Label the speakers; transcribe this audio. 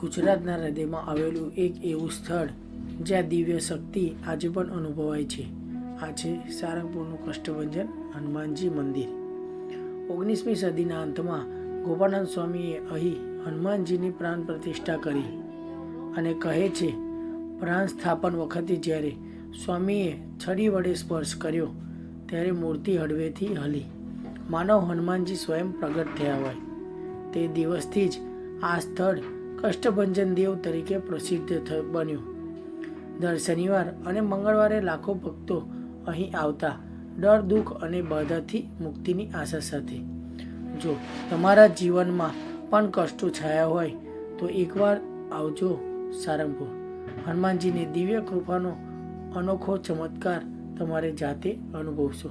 Speaker 1: ગુજરાતના હૃદયમાં આવેલું એક એવું સ્થળ જ્યાં દિવ્ય શક્તિ આજે પણ અનુભવાય છે. આ છે સારંગપુરનું કષ્ટભંજન હનુમાનજી મંદિર. 19મી સદીના અંતમાં ગોપાળાનંદ સ્વામીએ અહીં હનુમાનજીની પ્રાણ પ્રતિષ્ઠા કરી અને કહે છે, પ્રાણ સ્થાપન વખતે જ્યારે સ્વામીએ છડી વડે સ્પર્શ કર્યો ત્યારે મૂર્તિ હળવેથી હલી, માનવ હનુમાનજી સ્વયં પ્રગટ થયા હોય. તે દિવસથી જ આ સ્થળ કષ્ટભંજન દેવ તરીકે પ્રસિદ્ધ બન્યું. દર શનિવાર અને મંગળવારે લાખો ભક્તો અહીં આવતા, ડર, દુઃખ અને બાધાથી મુક્તિની આશા સાથે. જો તમારા જીવનમાં પણ કષ્ટો છાયા હોય તો એકવાર આવજો સારંગપુર. હનુમાનજીની દિવ્ય કૃપાનો અનોખો ચમત્કાર તમારે જાતે અનુભવશો.